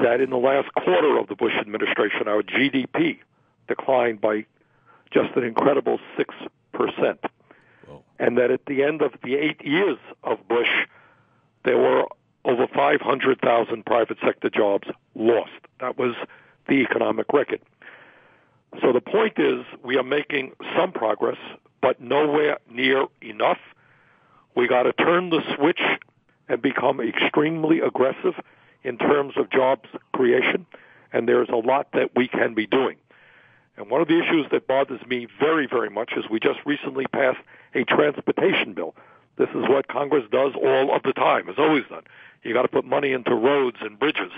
that in the last quarter of the Bush administration, our GDP declined by just an incredible 6%. And that at the end of the 8 years of Bush, there were over 500,000 private sector jobs lost. That was the economic record. So the point is, we are making some progress, but nowhere near enough. We got to turn the switch and become extremely aggressive in terms of jobs creation, and there's a lot that we can be doing. And one of the issues that bothers me very, very much is we just recently passed a transportation bill. This is what Congress does all of the time, has always done. You got to put money into roads and bridges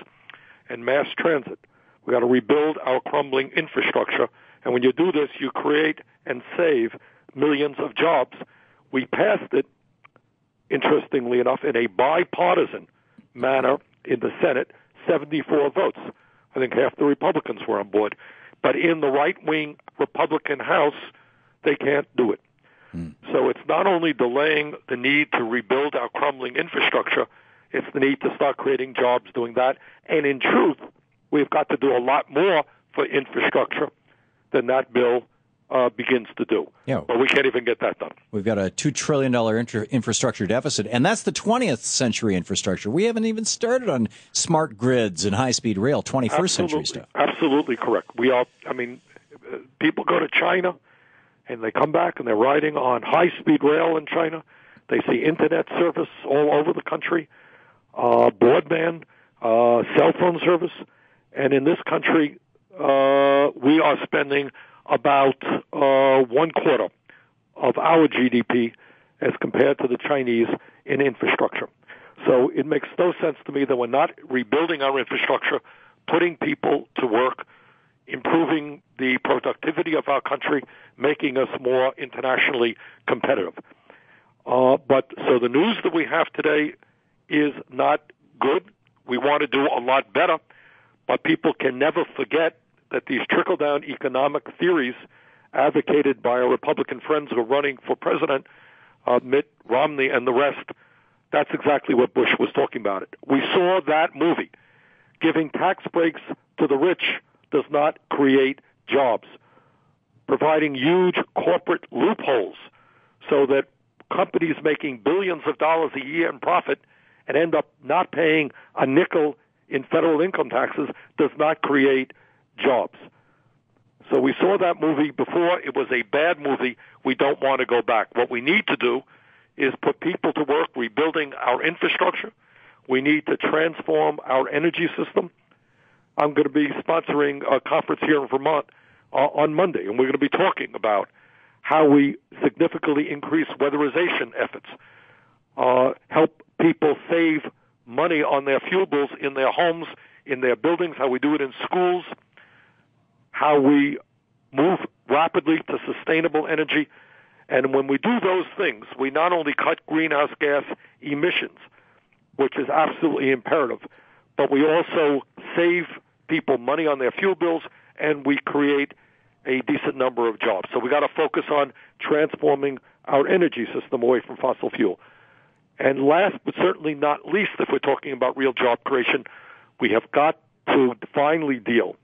and mass transit. We got to rebuild our crumbling infrastructure. And when you do this, you create and save millions of jobs. We passed it, interestingly enough, in a bipartisan manner in the Senate, 74 votes. I think half the Republicans were on board. But in the right-wing Republican House, they can't do it. So it's not only delaying the need to rebuild our crumbling infrastructure, it's the need to start creating jobs doing that. And in truth, we've got to do a lot more for infrastructure than that bill begins to do. Yeah. But we can't even get that done. We've got a $2 trillion infrastructure deficit, and that's the 20th century infrastructure. We haven't even started on smart grids and high-speed rail, 21st century stuff. Absolutely correct. We are, people go to China, and they come back, and they're riding on high-speed rail in China. They see Internet service all over the country, broadband, cell phone service. And in this country, we are spending about 1/4 of our GDP as compared to the Chinese in infrastructure. So it makes no sense to me that we're not rebuilding our infrastructure, putting people to work, improving the productivity of our country, making us more internationally competitive. But so the news that we have today is not good. We want to do a lot better, but people can never forget that these trickle-down economic theories advocated by our Republican friends who are running for president, Mitt Romney and the rest, that's exactly what Bush was talking about. We saw that movie. Giving tax breaks to the rich does not create jobs. Providing huge corporate loopholes so that companies making billions of dollars a year in profit and end up not paying a nickel in federal income taxes does not create jobs. So we saw that movie before. It was a bad movie. We don't want to go back. What we need to do is put people to work rebuilding our infrastructure. We need to transform our energy system. I'm going to be sponsoring a conference here in Vermont on Monday, and we're going to be talking about how we significantly increase weatherization efforts, help people save money on their fuel bills in their homes, in their buildings, how we do it in schools, how we move rapidly to sustainable energy. And when we do those things, we not only cut greenhouse gas emissions, which is absolutely imperative, but we also save people money on their fuel bills, and we create a decent number of jobs. So we got to focus on transforming our energy system away from fossil fuel. And last but certainly not least, if we're talking about real job creation, we have got to finally deal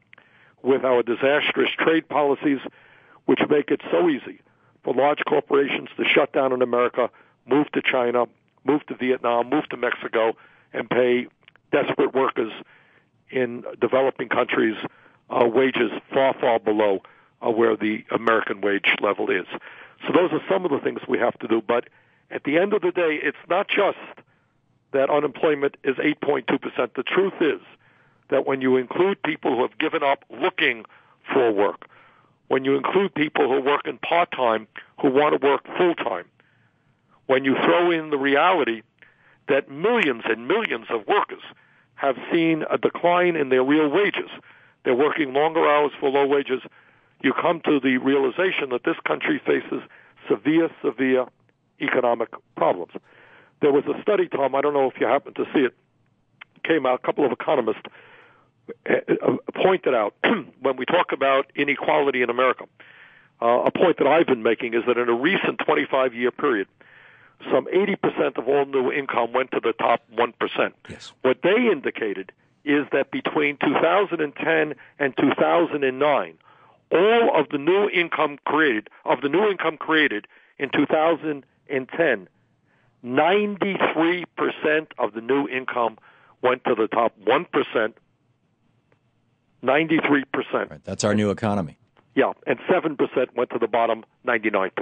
with our disastrous trade policies, which make it so easy for large corporations to shut down in America, move to China, move to Vietnam, move to Mexico, and pay desperate workers in developing countries wages far, far below where the American wage level is. So those are some of the things we have to do. But at the end of the day, it's not just that unemployment is 8.2%. The truth is that when you include people who have given up looking for work, when you include people who are working part-time who want to work full-time, when you throw in the reality that millions and millions of workers have seen a decline in their real wages, they're working longer hours for low wages, you come to the realization that this country faces severe, severe economic problems. There was a study, Tom, I don't know if you happen to see it, came out, a couple of economists pointed out when we talk about inequality in America, a point that I've been making is that in a recent 25-year period, some 80% of all new income went to the top 1%. Yes. What they indicated is that between 2010 and 2009, all of the new income created, in 2010, 93% of the new income went to the top 1%. 93%. Right, that's our new economy. Yeah, and 7% went to the bottom 99%.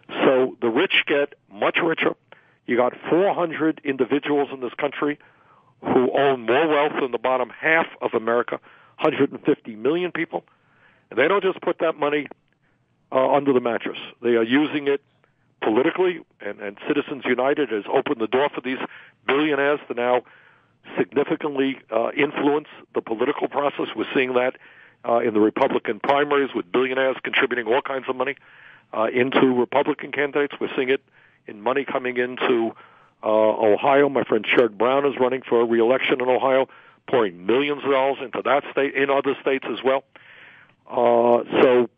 So the rich get much richer. You got 400 individuals in this country who own more wealth than the bottom half of America, 150 million people. And they don't just put that money under the mattress. They are using it politically, and Citizens United has opened the door for these billionaires to now significantly influence the political process. We're seeing that in the Republican primaries with billionaires contributing all kinds of money into Republican candidates. We're seeing it in money coming into Ohio. My friend Sherrod Brown is running for re-election in Ohio, pouring millions of dollars into that state, in other states as well. So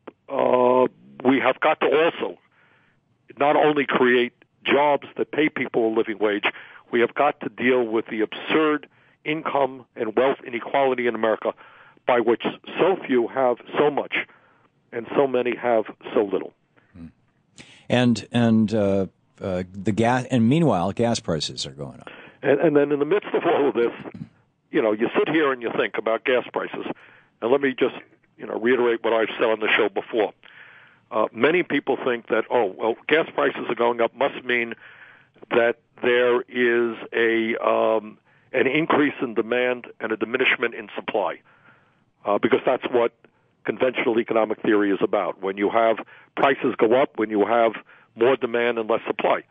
we have got to also not only create jobs that pay people a living wage, we have got to deal with the absurd income and wealth inequality in America, by which so few have so much and so many have so little. And the gas, and meanwhile, gas prices are going up. And then in the midst of all of this, you sit here and you think about gas prices. And let me just, reiterate what I've said on the show before. Many people think that, gas prices are going up must mean that there is an increase in demand and a diminishment in supply, because that's what conventional economic theory is about. When you have prices go up, when you have more demand and less supply.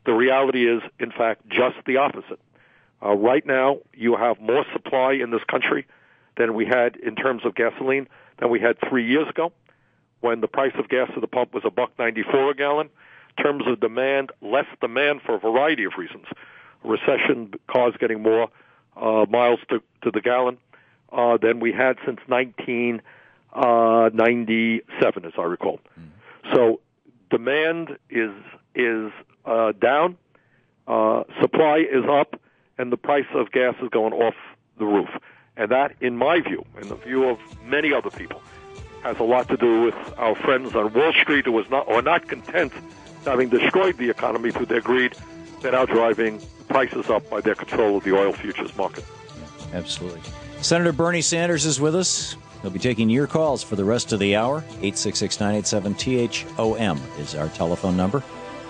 The reality is, in fact, just the opposite. Right now, you have more supply in this country than we had in terms of gasoline than we had 3 years ago, when the price of gas at the pump was $1.94 a gallon. In terms of demand, less demand for a variety of reasons. A recession caused getting more miles to the gallon than we had since 1997, as I recall. So demand is down, supply is up, and the price of gas is going off the roof. And that, in my view, and the view of many other people, has a lot to do with our friends on Wall Street who are not content having destroyed the economy through their greed. They're now driving prices up by their control of the oil futures market. Absolutely. Senator Bernie Sanders is with us. He'll be taking your calls for the rest of the hour. 866-987-THOM is our telephone number.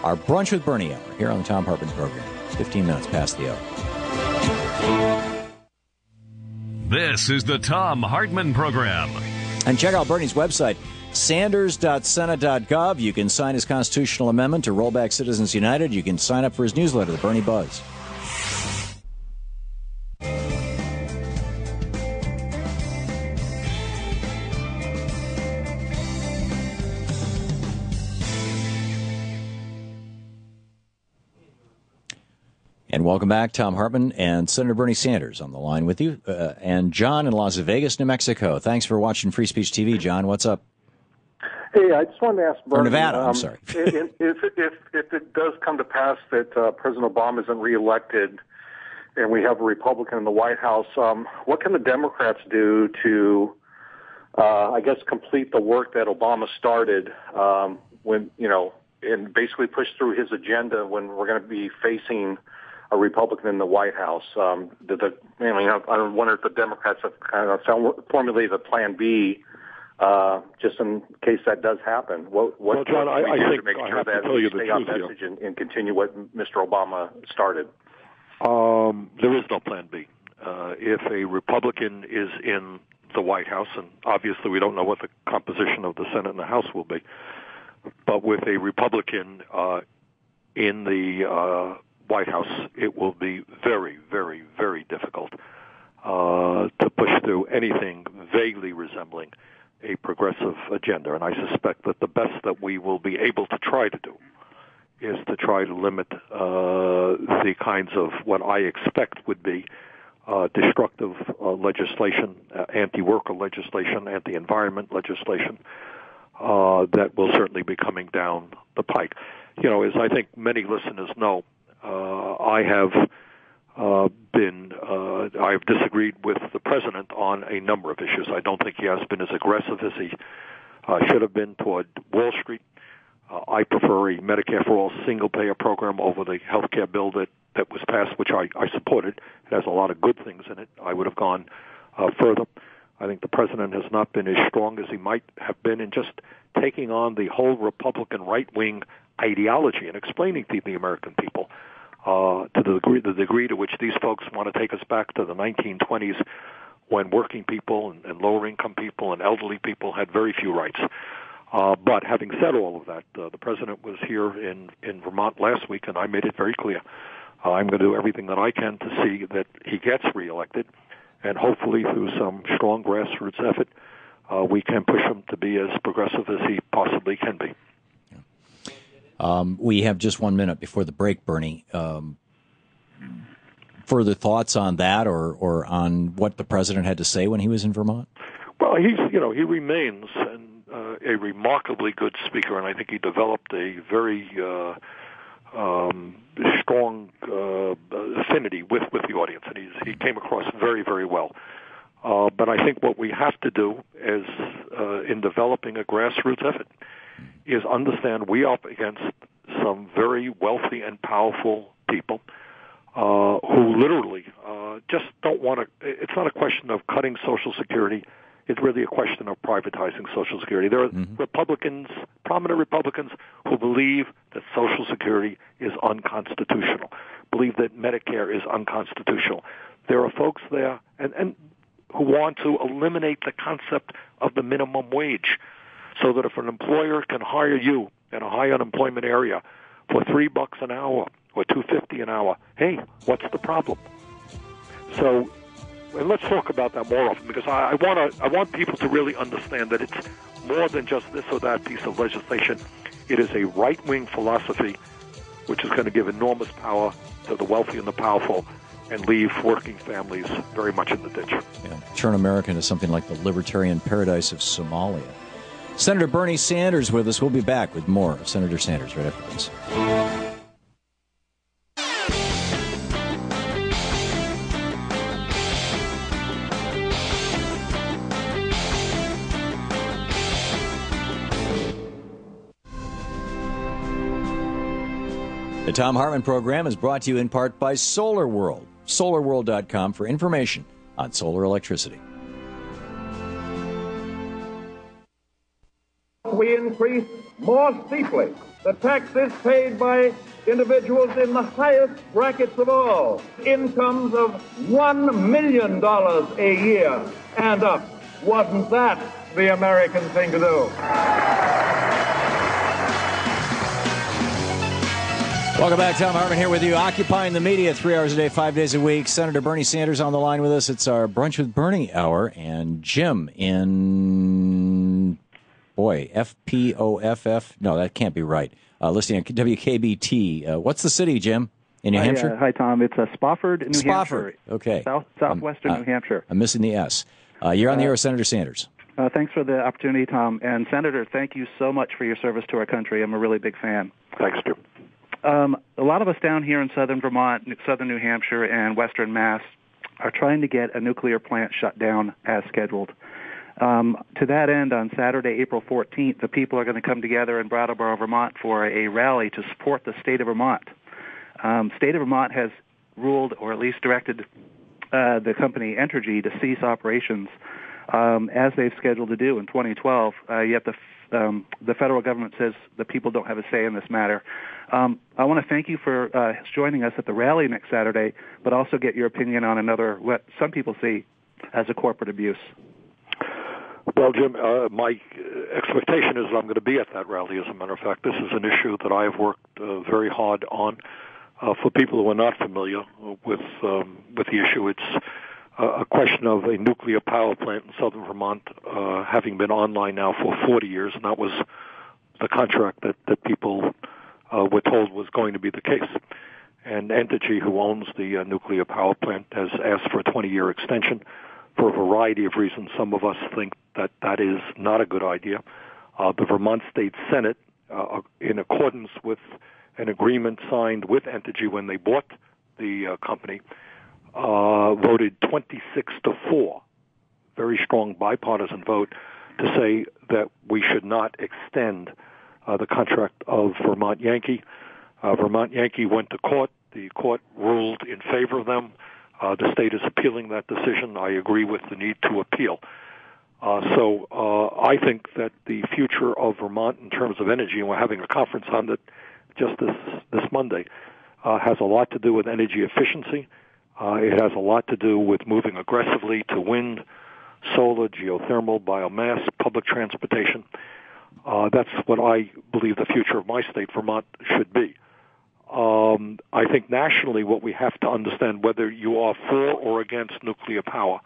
Our Brunch with Bernie hour here on the Thom Hartmann Program. 15 minutes past the hour. This is the Thom Hartmann Program. And check out Bernie's website, sanders.senate.gov. You can sign his constitutional amendment to roll back Citizens United. You can sign up for his newsletter, The Bernie Buzz. And welcome back, Thom Hartmann and Senator Bernie Sanders on the line with you. And John in Las Vegas, New Mexico. Thanks for watching Free Speech TV. John, what's up? Hey, I just wanted to ask Bernie. Or Nevada, I'm sorry. if it does come to pass that President Obama isn't reelected and we have a Republican in the White House, what can the Democrats do to, complete the work that Obama started and basically push through his agenda when we're going to be facing a Republican in the White House? I wonder if the Democrats have kind of formulated a plan B, just in case that does happen. What John, I think to make I sure have to that tell you we the stay on truth message and continue what Mr. Obama started? There is no plan B. If a Republican is in the White House, and obviously we don't know what the composition of the Senate and the House will be, but with a Republican in the White House, it will be very, very, very difficult to push through anything vaguely resembling a progressive agenda. And I suspect that the best that we will be able to try to do is to try to limit the kinds of what I expect would be destructive legislation, anti-worker legislation, anti-environment legislation, that will certainly be coming down the pike. As I think many listeners know, I have I've disagreed with the president on a number of issues. I don't think he has been as aggressive as he should have been toward Wall Street. I prefer a Medicare for All single-payer program over the health care bill that was passed, which I supported. It has a lot of good things in it. I would have gone further. I think the president has not been as strong as he might have been in just taking on the whole Republican right-wing ideology and explaining to the American people to the degree to which these folks want to take us back to the 1920s when working people and lower-income people and elderly people had very few rights. But having said all of that, the president was here in Vermont last week, and I made it very clear. I'm going to do everything that I can to see that he gets reelected, and hopefully through some strong grassroots effort, we can push him to be as progressive as he possibly can be. We have just 1 minute before the break, Bernie. Further thoughts on that or on what the president had to say when he was in Vermont? Well, he remains a remarkably good speaker, and I think he developed a very strong affinity with the audience, and he came across very, very well. But I think what we have to do is, in developing a grassroots effort, is understand we are up against some very wealthy and powerful people who literally just don't want to. It's not a question of cutting Social Security. It's really a question of privatizing Social Security. There are Republicans, prominent Republicans, who believe that Social Security is unconstitutional, believe that Medicare is unconstitutional. There are folks there and who want to eliminate the concept of the minimum wage, so that if an employer can hire you in a high unemployment area for $3 an hour or $2.50 an hour, hey, what's the problem? So, and let's talk about that more often, because I want people to really understand that it's more than just this or that piece of legislation. It is a right-wing philosophy which is going to give enormous power to the wealthy and the powerful and leave working families very much in the ditch. Yeah, turn America into something like the libertarian paradise of Somalia. Senator Bernie Sanders with us. We'll be back with more of Senator Sanders right after this. The Thom Hartmann Program is brought to you in part by Solar World. SolarWorld.com for information on solar electricity. We increase more steeply the taxes paid by individuals in the highest brackets of all, incomes of $1 million a year and up. Wasn't that the American thing to do? Welcome back. Thom Hartmann here with you, occupying the media 3 hours a day, 5 days a week. Senator Bernie Sanders on the line with us. It's our Brunch with Bernie hour, and Jim in... Boy, FPOFF. No, that can't be right. Listening on WKBT. What's the city, Jim? In New Hampshire? Hi, Tom. It's Spofford, New Hampshire. Okay. Southwestern New Hampshire. I'm missing the S. You're on the air with Senator Sanders. Thanks for the opportunity, Tom. And Senator, thank you so much for your service to our country. I'm a really big fan. Thanks, Jim. A lot of us down here in southern Vermont, southern New Hampshire, and western Mass are trying to get a nuclear plant shut down as scheduled. To that end, on Saturday, April 14th, the people are going to come together in Brattleboro, Vermont for a rally to support the state of Vermont. State of Vermont has ruled, or at least directed, the company Entergy to cease operations as they've scheduled to do in 2012, yet the federal government says the people don't have a say in this matter. I want to thank you for joining us at the rally next Saturday, but also get your opinion on what some people see as a corporate abuse. Well, Jim, my expectation is that I'm going to be at that rally. As a matter of fact, this is an issue that I have worked very hard on. For people who are not familiar with the issue, it's a question of a nuclear power plant in southern Vermont having been online now for 40 years, and that was the contract that people were told was going to be the case. And Entergy, who owns the nuclear power plant, has asked for a 20-year extension for a variety of reasons. Some of us think that is not a good idea. The Vermont State Senate, in accordance with an agreement signed with Entergy when they bought the company, voted 26-4, very strong bipartisan vote, to say that we should not extend the contract of Vermont Yankee. Vermont Yankee went to court. The court ruled in favor of them. The state is appealing that decision. I agree with the need to appeal. So I think that the future of Vermont in terms of energy, and we're having a conference on it just this Monday, has a lot to do with energy efficiency. It has a lot to do with moving aggressively to wind, solar, geothermal, biomass, public transportation. That's what I believe the future of my state, Vermont, should be. I think nationally what we have to understand, whether you are for or against nuclear power,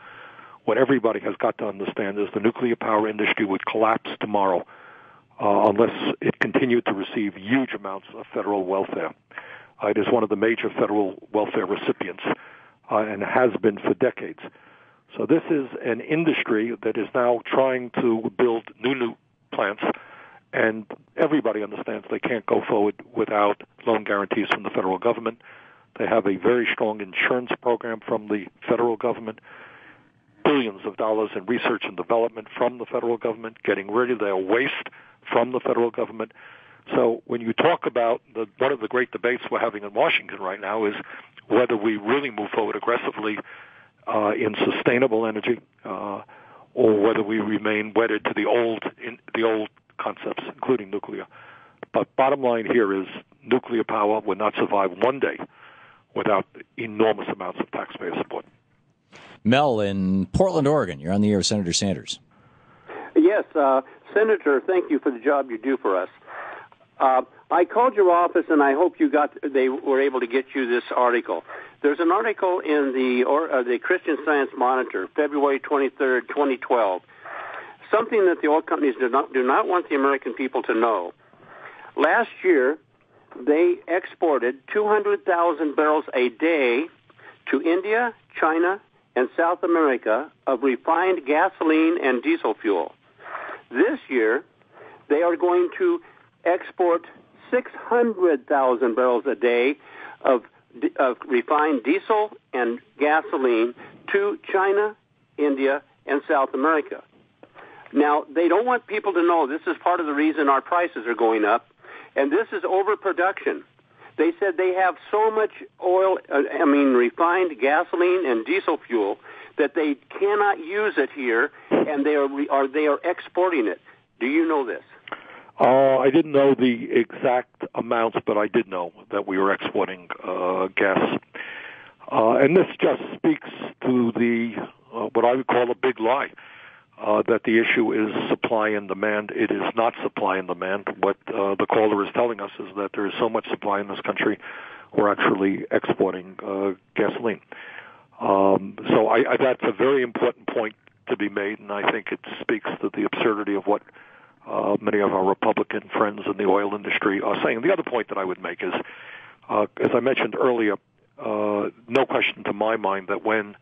what everybody has got to understand is the nuclear power industry would collapse tomorrow unless it continued to receive huge amounts of federal welfare. It is one of the major federal welfare recipients and has been for decades. So this is an industry that is now trying to build new plants, and everybody understands they can't go forward without loan guarantees from the federal government. They have a very strong insurance program from the federal government, billions of dollars in research and development from the federal government, getting rid of their waste from the federal government. So when you talk about one of the great debates we're having in Washington right now is whether we really move forward aggressively in sustainable energy, or whether we remain wedded to the old concepts, including nuclear. But bottom line here is nuclear power would not survive one day without enormous amounts of taxpayer support. Mel in Portland, Oregon, you're on the air with Senator Sanders. Yes, Senator, thank you for the job you do for us. I called your office, and I hope they were able to get you this article. There's an article in the Christian Science Monitor, February 23rd, 2012, something that the oil companies do not want the American people to know. Last year, they exported 200,000 barrels a day to India, China, and South America of refined gasoline and diesel fuel. This year, they are going to export 600,000 barrels a day of refined diesel and gasoline to China, India, and South America. Now, they don't want people to know this is part of the reason our prices are going up, and this is overproduction. They said they have so much refined gasoline and diesel fuel that they cannot use it here, and they are exporting it. Do you know this? I didn't know the exact amounts, but I did know that we were exporting gas. And this just speaks to the what I would call a big lie, that the issue is supply and demand. It is not supply and demand. What the caller is telling us is that there is so much supply in this country, we're actually exporting gasoline. So that's a very important point to be made, and I think it speaks to the absurdity of what many of our Republican friends in the oil industry are saying. The other point that I would make is, as I mentioned earlier, no question to my mind that when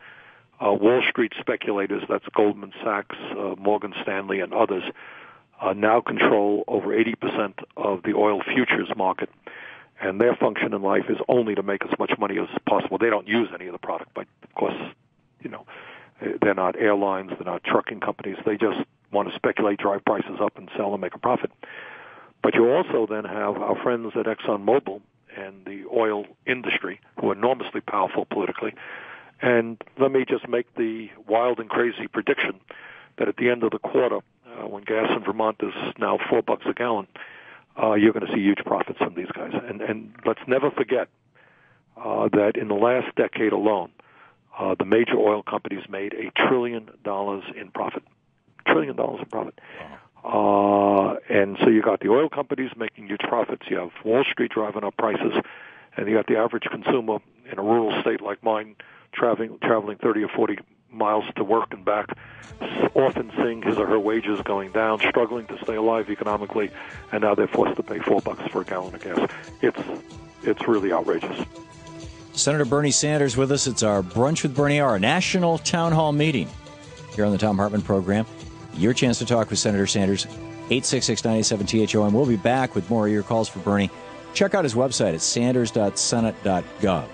Wall Street speculators, that's Goldman Sachs, Morgan Stanley, and others, now control over 80% of the oil futures market, and their function in life is only to make as much money as possible. They don't use any of the product, but of course, they're not airlines, they're not trucking companies. They just want to speculate, drive prices up, and sell and make a profit. But you also then have our friends at ExxonMobil and the oil industry, who are enormously powerful politically. And let me just make the wild and crazy prediction that at the end of the quarter, when gas in Vermont is now $4 a gallon, you're going to see huge profits from these guys. And let's never forget that in the last decade alone, the major oil companies made $1 trillion in profit. $1 trillion in profit. And so you got the oil companies making huge profits. You have Wall Street driving up prices, and you got the average consumer in a rural state like mine traveling 30 or 40 miles to work and back, often seeing his or her wages going down, struggling to stay alive economically, and now they're forced to pay $4 for a gallon of gas. It's really outrageous. Senator Bernie Sanders with us. It's our Brunch with Bernie Hour, national town hall meeting here on the Thom Hartmann Program. Your chance to talk with Senator Sanders, 866-97-THOM. We'll be back with more of your calls for Bernie. Check out his website at sanders.senate.gov.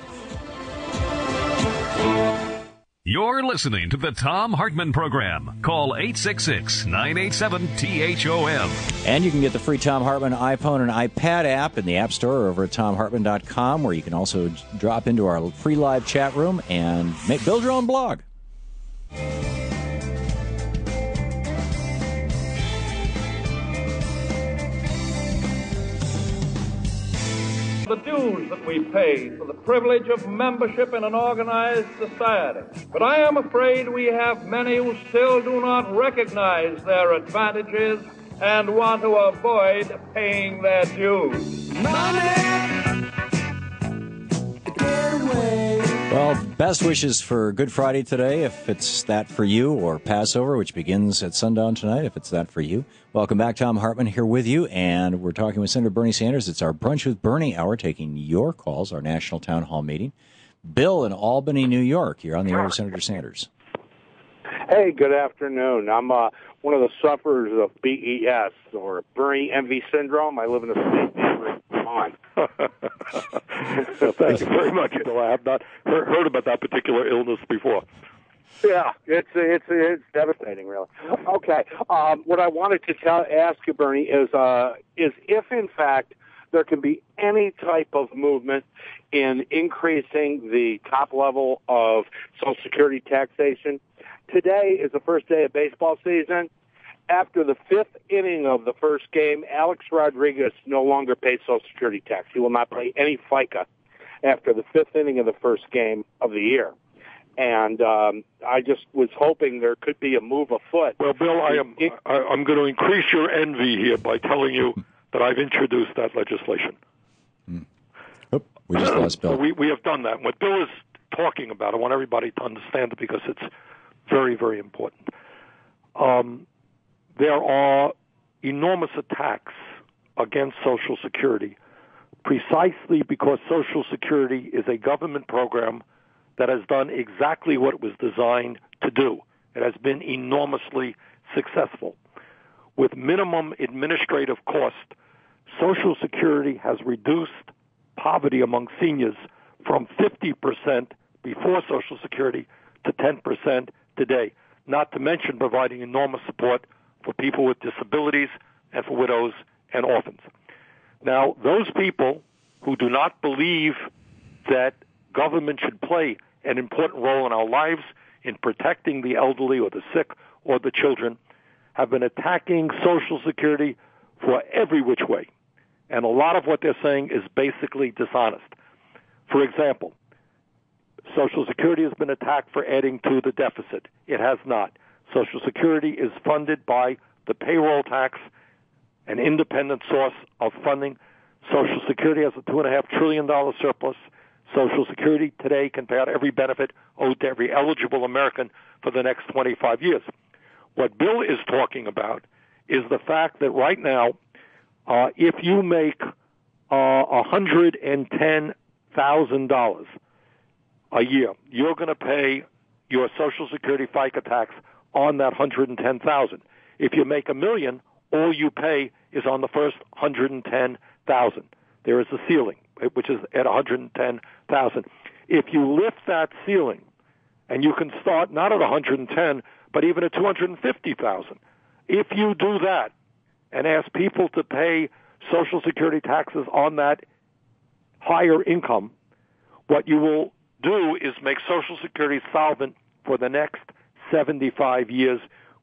You're listening to the Thom Hartmann Program. Call 866-987-THOM. And you can get the free Thom Hartmann iPhone and iPad app in the App Store or over at ThomHartmann.com, where you can also drop into our free live chat room and build your own blog. The dues that we pay for the privilege of membership in an organized society. But I am afraid we have many who still do not recognize their advantages and want to avoid paying their dues. Well, best wishes for Good Friday today, if it's that for you, or Passover, which begins at sundown tonight, if it's that for you. Welcome back. Thom Hartmann here with you, and we're talking with Senator Bernie Sanders. It's our Brunch with Bernie hour, taking your calls, our national town hall meeting. Bill in Albany, New York. You're on the air with Senator Sanders. Hey, good afternoon. I'm one of the sufferers of BES, or Bernie Envy Syndrome. I live in a state neighborhood of Vermont. Thank you very much, Bill. I have not heard about that particular illness before. Yeah, it's devastating, really. Okay, what I wanted to ask you, Bernie, is if in fact there can be any type of movement in increasing the top level of Social Security taxation. Today is the first day of baseball season. After the fifth inning of the first game, Alex Rodriguez no longer pays Social Security tax. He will not pay any FICA after the fifth inning of the first game of the year. And I just was hoping there could be a move afoot. Well, Bill, I'm going to increase your envy here by telling you that I've introduced that legislation. We just lost Bill. We have done that. What Bill is talking about, I want everybody to understand it because it's very, very important. There are enormous attacks against Social Security precisely because Social Security is a government program that has done exactly what it was designed to do. It has been enormously successful. With minimum administrative cost, Social Security has reduced poverty among seniors from 50% before Social Security to 10% today, not to mention providing enormous support for people with disabilities and for widows and orphans. Now, those people who do not believe that government should play an important role in our lives in protecting the elderly or the sick or the children have been attacking Social Security for every which way. And a lot of what they're saying is basically dishonest. For example, Social Security has been attacked for adding to the deficit. It has not. Social Security is funded by the payroll tax, an independent source of funding. Social Security has a $2.5 trillion surplus. Social Security today can pay out every benefit owed to every eligible American for the next 25 years. What Bill is talking about is the fact that right now, if you make $110,000 a year, you're going to pay your Social Security FICA tax on that $110,000. If you make $1 million, all you pay is on the first $110,000. There is a ceiling, which is at $110,000. If you lift that ceiling, and you can start not at $110,000, but even at $250,000, if you do that and ask people to pay Social Security taxes on that higher income, what you will do is make Social Security solvent for the next 75 years,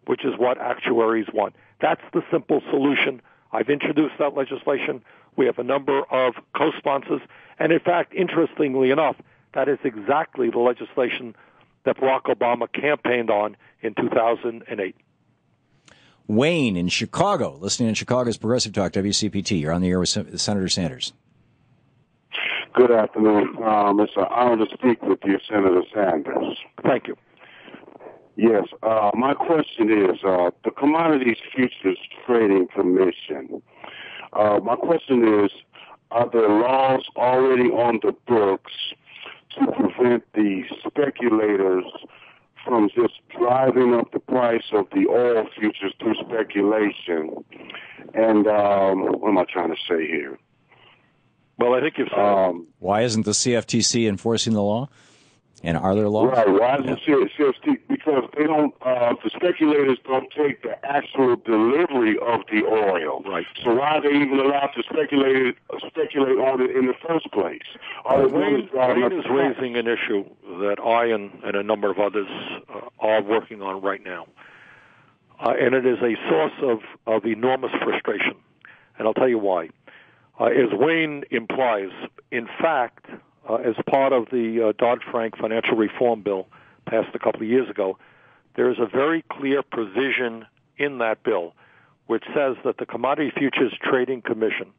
which is what actuaries want. That's the simple solution. I've introduced that legislation. We have a number of co-sponsors. And in fact, interestingly enough, that is exactly the legislation that Barack Obama campaigned on in 2008. Wayne in Chicago, listening in Chicago's Progressive Talk, WCPT. You're on the air with Senator Sanders. Good afternoon. It's an honor to speak with you, Senator Sanders. Thank you. Yes, my question is, the Commodities Futures Trading Commission. My question is, are there laws already on the books to prevent the speculators from just driving up the price of the oil futures through speculation? And what am I trying to say here? Well, I think you've said why isn't the CFTC enforcing the law? And are there laws? Right. Why is it CFT? Because they don't. The speculators don't take the actual delivery of the oil. Right. So why are they even allowed to speculate on it in the first place? Wayne is raising an issue that I and a number of others are working on right now, and it is a source of enormous frustration. And I'll tell you why. As Wayne implies, in fact, as part of the Dodd-Frank financial reform bill passed a couple of years ago, there is a very clear provision in that bill which says that the Commodity Futures Trading Commission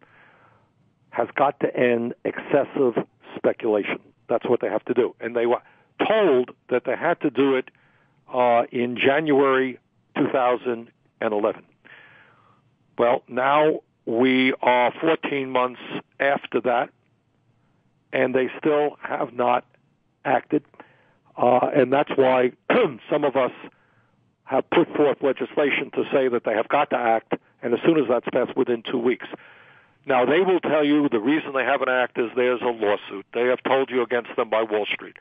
has got to end excessive speculation. That's what they have to do. And they were told that they had to do it in January 2011. Well, now we are 14 months after that, and they still have not acted. And that's why some of us have put forth legislation to say that they have got to act, and as soon as that's passed, within 2 weeks. Now, they will tell you the reason they haven't acted is there's a lawsuit. They have told you against them by Wall Street.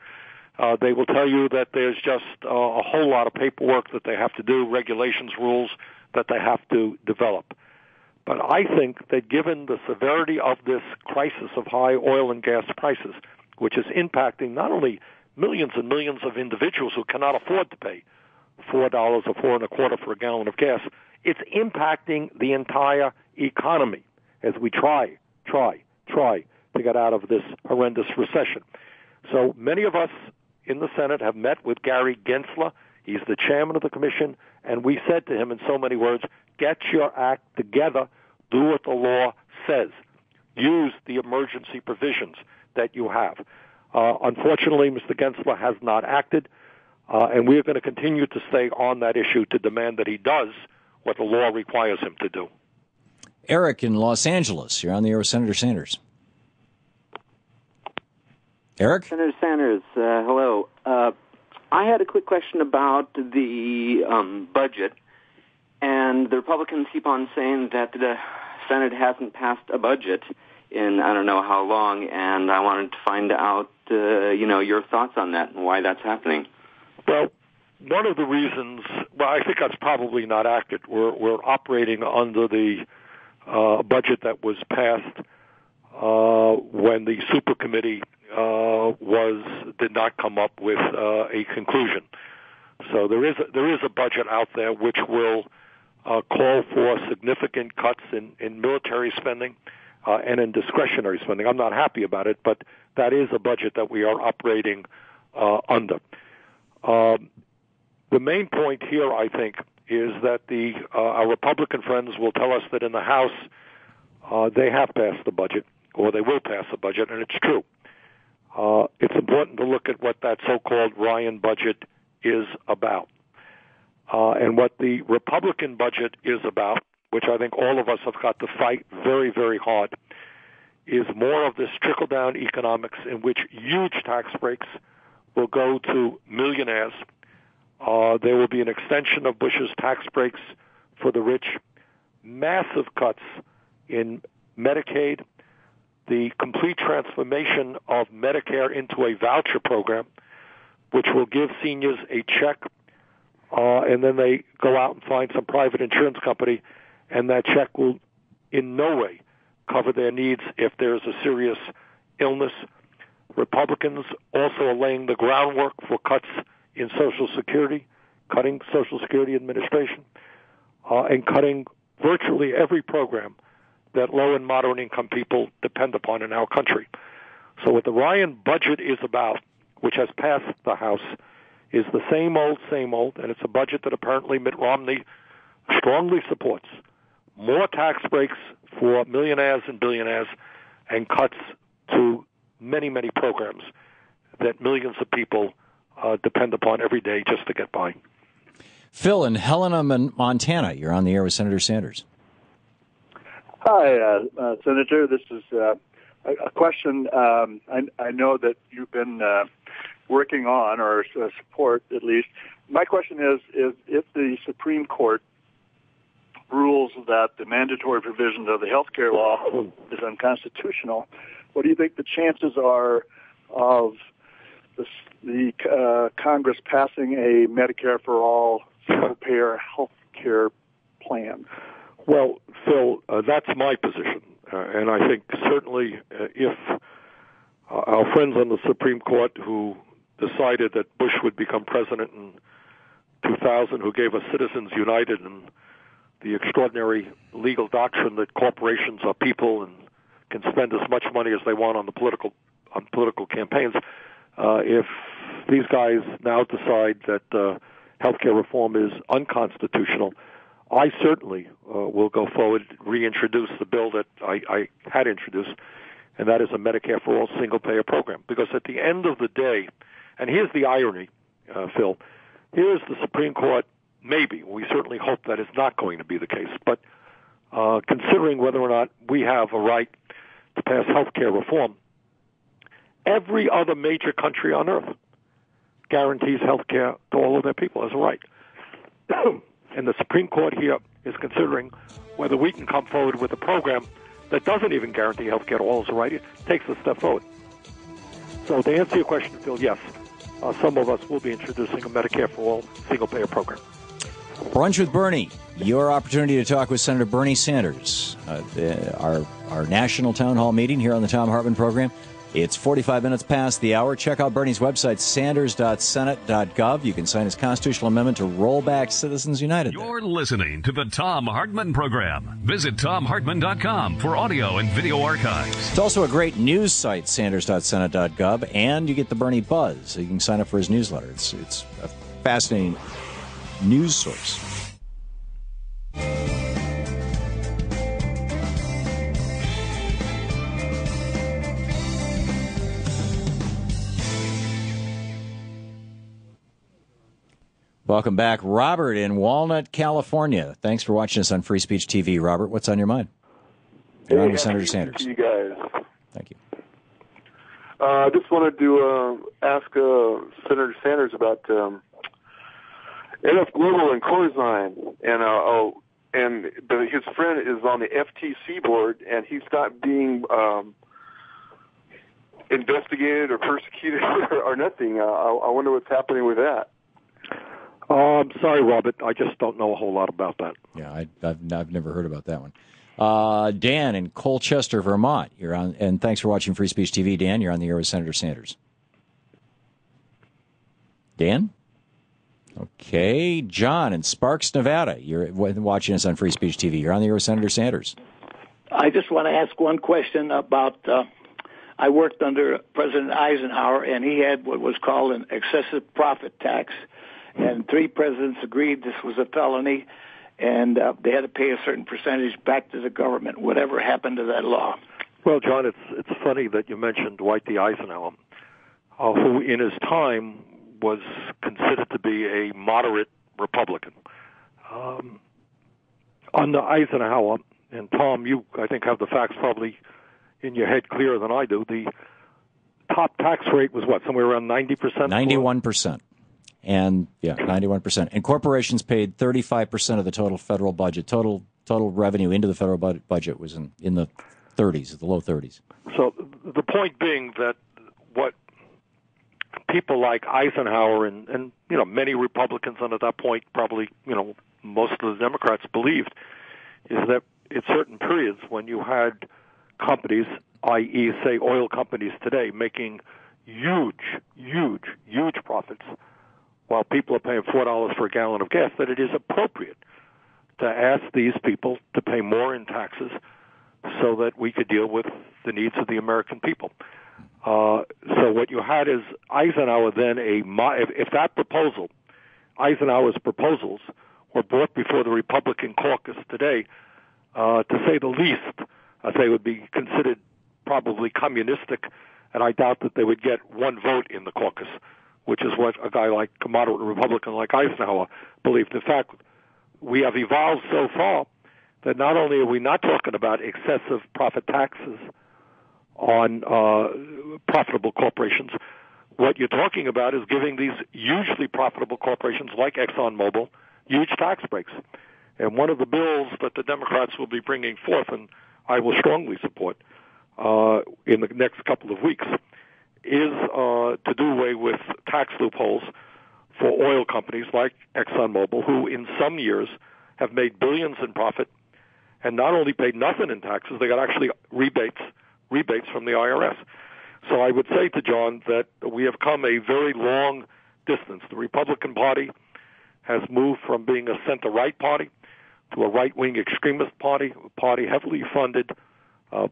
They will tell you that there's just a whole lot of paperwork that they have to do, regulations, rules that they have to develop. But I think that given the severity of this crisis of high oil and gas prices, which is impacting not only millions and millions of individuals who cannot afford to pay $4 or $4.25 for a gallon of gas, it's impacting the entire economy as we try to get out of this horrendous recession. So many of us in the Senate have met with Gary Gensler. He's the chairman of the commission, and we said to him in so many words, get your act together, do what the law says, use the emergency provisions that you have. Unfortunately, Mr. Gensler has not acted, and we are going to continue to stay on that issue to demand that he does what the law requires him to do. Eric in Los Angeles, you're on the air with Senator Sanders. Eric? Senator Sanders, hello. I had a quick question about the budget, and the Republicans keep on saying that the Senate hasn't passed a budget in I don't know how long, and I wanted to find out, your thoughts on that and why that's happening. Well, one of the reasons, I think that's probably not accurate. We're operating under the budget that was passed when the super committee did not come up with a conclusion. So there is a budget out there which will call for significant cuts in military spending and in discretionary spending. I'm not happy about it, but that is a budget that we are operating under. The main point here, I think, is that our Republican friends will tell us that in the House they have passed the budget, or they will pass the budget, and it's true. It's important to look at what that so-called Ryan budget is about. And what the Republican budget is about, which I think all of us have got to fight very, very hard, is more of this trickle-down economics in which huge tax breaks will go to millionaires. There will be an extension of Bush's tax breaks for the rich, massive cuts in Medicaid, the complete transformation of Medicare into a voucher program, which will give seniors a check, and then they go out and find some private insurance company, and that check will in no way cover their needs if there's a serious illness. Republicans also are laying the groundwork for cuts in Social Security, cutting Social Security administration, and cutting virtually every program that low and moderate income people depend upon in our country. So what the Ryan budget is about, which has passed the House, is the same old, and it's a budget that apparently Mitt Romney strongly supports. More tax breaks for millionaires and billionaires and cuts to many, many programs that millions of people depend upon every day just to get by. Phil in Helena, Montana, you're on the air with Senator Sanders. Hi, Senator. This is a question I know that you've been working on, or support at least. My question is if the Supreme Court rules that the mandatory provisions of the health care law is unconstitutional, what do you think the chances are of the Congress passing a Medicare for all single-payer health care plan? Well, Phil, that's my position. And I think certainly if our friends on the Supreme Court who decided that Bush would become president in 2000, who gave us Citizens United and the extraordinary legal doctrine that corporations are people and can spend as much money as they want on political campaigns, if these guys now decide that healthcare reform is unconstitutional, I certainly will go forward, reintroduce the bill that I had introduced, and that is a Medicare for All single-payer program. Because at the end of the day, and here's the irony, Phil, here's the Supreme Court, maybe, we certainly hope that is not going to be the case, but considering whether or not we have a right to pass health care reform, every other major country on earth guarantees health care to all of their people as a right. And the Supreme Court here is considering whether we can come forward with a program that doesn't even guarantee health care to all as a right. It takes a step forward. So to answer your question, Phil, yes, some of us will be introducing a Medicare for All single-payer program. Brunch with Bernie, your opportunity to talk with Senator Bernie Sanders. Our national town hall meeting here on the Thom Hartmann Program. It's 45 minutes past the hour. Check out Bernie's website, sanders.senate.gov. You can sign his constitutional amendment to roll back Citizens United. You're listening to the Thom Hartmann Program. Visit ThomHartmann.com for audio and video archives. It's also a great news site, sanders.senate.gov, and you get the Bernie Buzz, so you can sign up for his newsletter. It's a fascinating news source. Welcome back. Robert in Walnut, California. Thanks for watching us on Free Speech TV. Robert, what's on your mind? You're on with Senator Sanders. You guys. Thank you. I just wanted to ask Senator Sanders about NF Global and Corzine. And his friend is on the FTC board, and he's not being investigated or persecuted or nothing. I wonder what's happening with that. I'm sorry, Robert. I just don't know a whole lot about that. Yeah, I've never heard about that one. Dan in Colchester, Vermont. You're on, and thanks for watching Free Speech TV. Dan, you're on the air with Senator Sanders. Dan? Okay. John in Sparks, Nevada. You're watching us on Free Speech TV. You're on the air with Senator Sanders. I just want to ask one question about, I worked under President Eisenhower, and he had what was called an excessive profit tax. And 3 presidents agreed this was a felony, and they had to pay a certain percentage back to the government. Whatever happened to that law? Well, John, it's funny that you mentioned Dwight D. Eisenhower, who in his time was considered to be a moderate Republican. Under Eisenhower, and Tom, you, I think, have the facts probably in your head clearer than I do, the top tax rate was what, somewhere around 90%? 91%. And, 91%. And corporations paid 35% of the total federal budget. Total revenue into the federal budget was in the 30s, the low 30s. So the point being that what people like Eisenhower and many Republicans at that point, probably, most of the Democrats believed, is that in certain periods when you had companies, i.e., say, oil companies today, making huge profits, while people are paying $4 for a gallon of gas, that it is appropriate to ask these people to pay more in taxes so that we could deal with the needs of the American people. So what you had is Eisenhower then if that proposal, Eisenhower's proposals, were brought before the Republican caucus today, to say the least, they would be considered probably communistic, and I doubt that they would get one vote in the caucus, which is what a guy like a moderate Republican like Eisenhower believed. In fact, we have evolved so far that not only are we not talking about excessive profit taxes on profitable corporations, what you're talking about is giving these hugely profitable corporations like ExxonMobil huge tax breaks. And one of the bills that the Democrats will be bringing forth, and I will strongly support in the next couple of weeks, is to do away with tax loopholes for oil companies like ExxonMobil, who in some years have made billions in profit and not only paid nothing in taxes, they got actually rebates from the IRS. So I would say to John that we have come a very long distance. The Republican Party has moved from being a center-right party to a right-wing extremist party heavily funded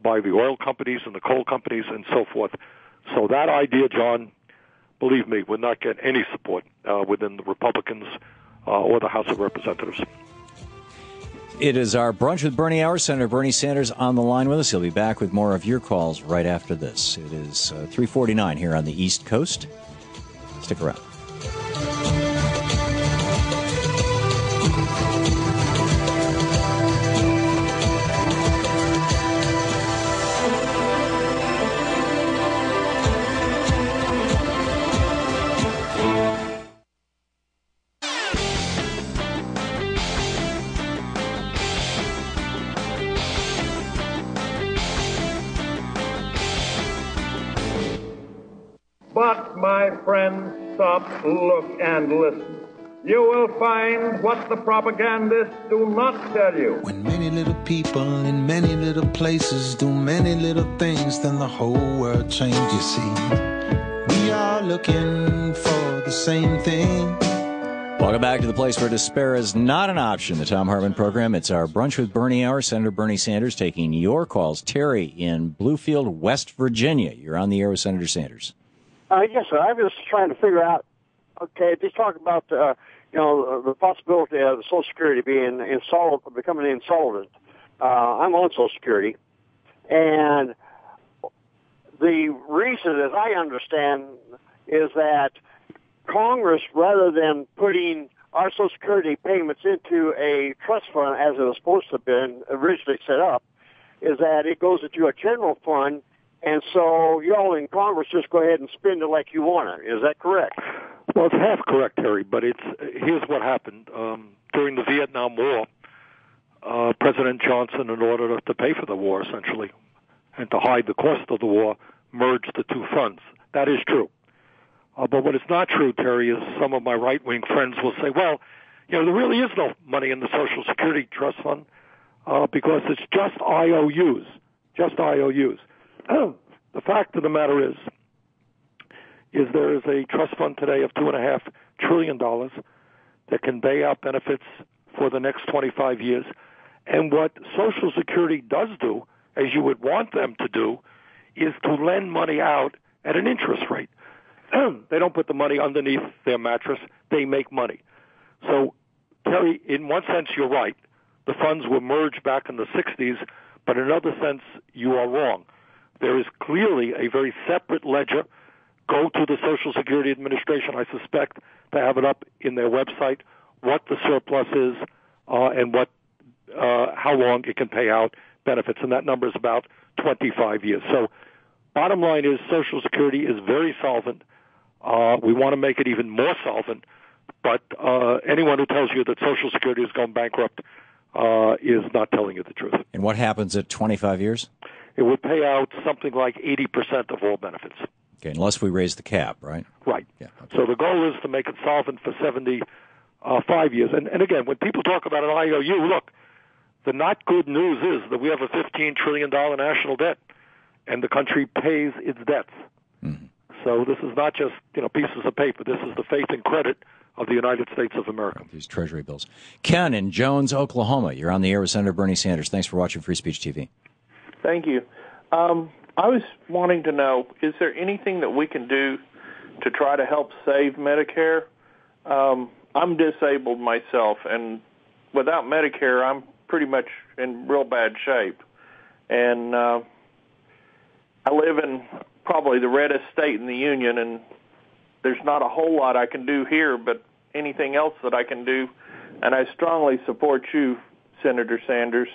by the oil companies and the coal companies and so forth. So that idea, John, believe me, would not get any support within the Republicans or the House of Representatives. It is our Brunch with Bernie hour. Senator Bernie Sanders on the line with us. He'll be back with more of your calls right after this. It is 3:49 here on the East Coast. Stick around. But, my friends, stop, look, and listen. You will find what the propagandists do not tell you. When many little people in many little places do many little things, then the whole world changes, you see. We are looking for the same thing. Welcome back to the place where despair is not an option, the Thom Hartmann Program. It's our Brunch with Bernie hour. Senator Bernie Sanders taking your calls. Terry in Bluefield, West Virginia. You're on the air with Senator Sanders. Yes, sir. I was trying to figure out, okay, if you talk about, the possibility of Social Security being becoming insolvent. I'm on Social Security, and the reason, as I understand, is that Congress, rather than putting our Social Security payments into a trust fund as it was supposed to have been originally set up, is that it goes into a general fund. And so y'all in Congress just go ahead and spend it like you want it. Is that correct? Well, it's half correct, Terry, but here's what happened. During the Vietnam War, President Johnson, in order to pay for the war, essentially, and to hide the cost of the war, merged the two funds. That is true. But what is not true, Terry, is some of my right-wing friends will say, well, there really is no money in the Social Security Trust Fund because it's just IOUs, The fact of the matter is there is a trust fund today of $2.5 trillion that can pay out benefits for the next 25 years. And what Social Security does do, as you would want them to do, is to lend money out at an interest rate. They don't put the money underneath their mattress. They make money. So, Terry, in one sense, you're right. The funds were merged back in the 60s, but in another sense, you are wrong. There is clearly a very separate ledger. Go to the Social Security Administration, I suspect, to have it up in their website, what the surplus is and how long it can pay out benefits. And that number is about 25 years. So bottom line is Social Security is very solvent. We want to make it even more solvent. But anyone who tells you that Social Security is going bankrupt is not telling you the truth. And what happens at 25 years? It would pay out something like 80% of all benefits. Okay, unless we raise the cap, right? Right. Yeah. Okay. So the goal is to make it solvent for 75 years. And again, when people talk about an IOU, look, the not good news is that we have a $15 trillion national debt, and the country pays its debts. Mm-hmm. So this is not just pieces of paper. This is the faith and credit of the United States of America. These Treasury bills. Ken in Jones, Oklahoma. You're on the air with Senator Bernie Sanders. Thanks for watching Free Speech TV. Thank you. I was wanting to know, is there anything that we can do to try to help save Medicare? I'm disabled myself, and without Medicare, I'm pretty much in real bad shape. And I live in probably the reddest state in the union, and there's not a whole lot I can do here, but anything else that I can do. And I strongly support you, Senator Sanders.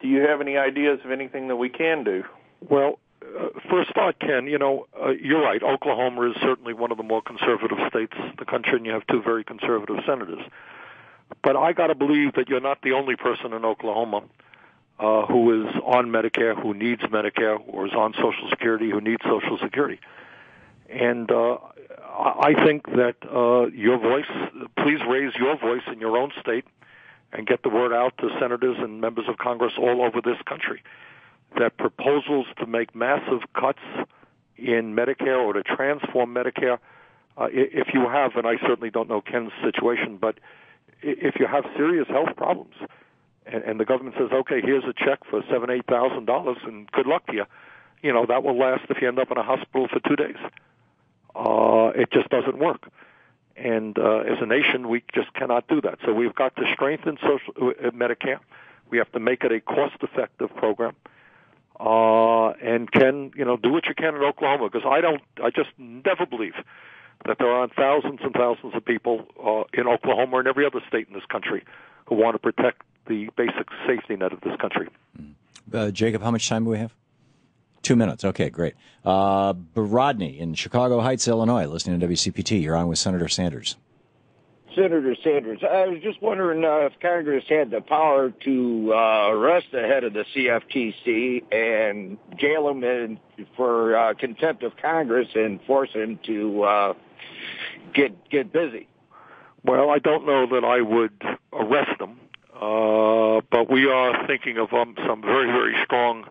Do you have any ideas of anything that we can do? Well, for a start, Ken, you're right. Oklahoma is certainly one of the more conservative states in the country, and you have two very conservative senators. But I got to believe that you're not the only person in Oklahoma who is on Medicare, who needs Medicare, or is on Social Security, who needs Social Security. And I think that your voice, please raise your voice in your own state and get the word out to senators and members of Congress all over this country that proposals to make massive cuts in Medicare or to transform Medicare, if you have, and I certainly don't know Ken's situation, but if you have serious health problems and the government says, okay, here's a check for $7,000, $8,000 and good luck to you, you know, that will last if you end up in a hospital for 2 days. It just doesn't work. And as a nation, we just cannot do that. So we've got to strengthen Medicare. We have to make it a cost-effective program. And Ken, you know, do what you can in Oklahoma, because I just never believe that there aren't thousands and thousands of people in Oklahoma and every other state in this country who want to protect the basic safety net of this country. Jacob, how much time do we have? 2 minutes. Okay, great. Rodney in Chicago Heights, Illinois, listening to WCPT. You're on with Senator Sanders. Senator Sanders, I was just wondering if Congress had the power to arrest the head of the CFTC and jail him for contempt of Congress and force him to get busy. Well, I don't know that I would arrest him, but we are thinking of some very, very strong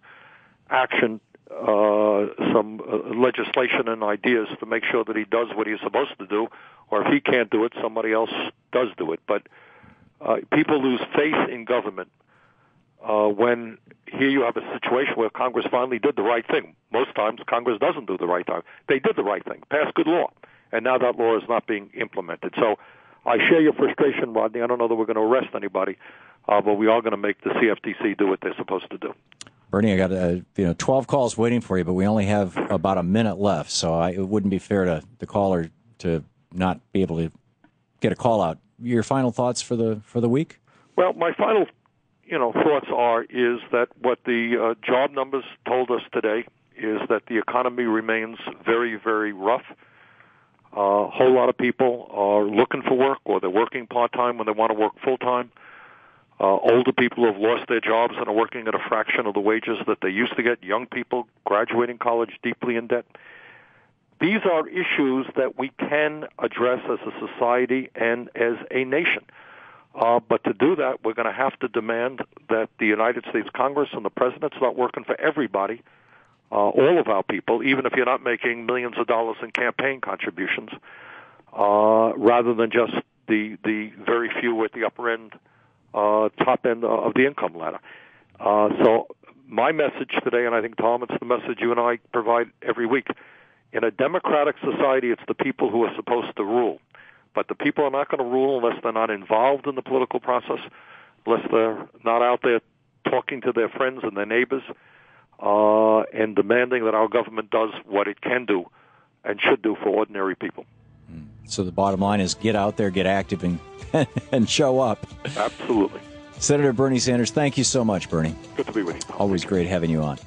action, some legislation and ideas to make sure that he does what he's supposed to do, or if he can't do it, somebody else does do it. But people lose faith in government when here you have a situation where Congress finally did the right thing. Most times Congress doesn't do the right thing. They did the right thing, passed good law, and now that law is not being implemented. So I share your frustration, Rodney. I don't know that we're going to arrest anybody, but we are going to make the CFTC do what they're supposed to do. Bernie, I got 12 calls waiting for you, but we only have about a minute left, so it wouldn't be fair to the caller to not be able to get a call out. Your final thoughts for the week? Well, my final thoughts is that what the job numbers told us today is that the economy remains very, very rough. A whole lot of people are looking for work, or they're working part-time when they want to work full-time. Older people who have lost their jobs and are working at a fraction of the wages that they used to get. Young people graduating college deeply in debt. These are issues that we can address as a society and as a nation. But to do that, we're going to have to demand that the United States Congress and the President start working for everybody, all of our people, even if you're not making millions of dollars in campaign contributions, rather than just the very few at the upper end, top end of the income ladder. So my message today, and I think, Tom, it's the message you and I provide every week, in a democratic society, it's the people who are supposed to rule. But the people are not going to rule unless they're not involved in the political process, unless they're not out there talking to their friends and their neighbors, and demanding that our government does what it can do and should do for ordinary people. So the bottom line is get out there, get active, and show up. Absolutely. Senator Bernie Sanders, thank you so much, Bernie. Good to be with you. Always great having you on.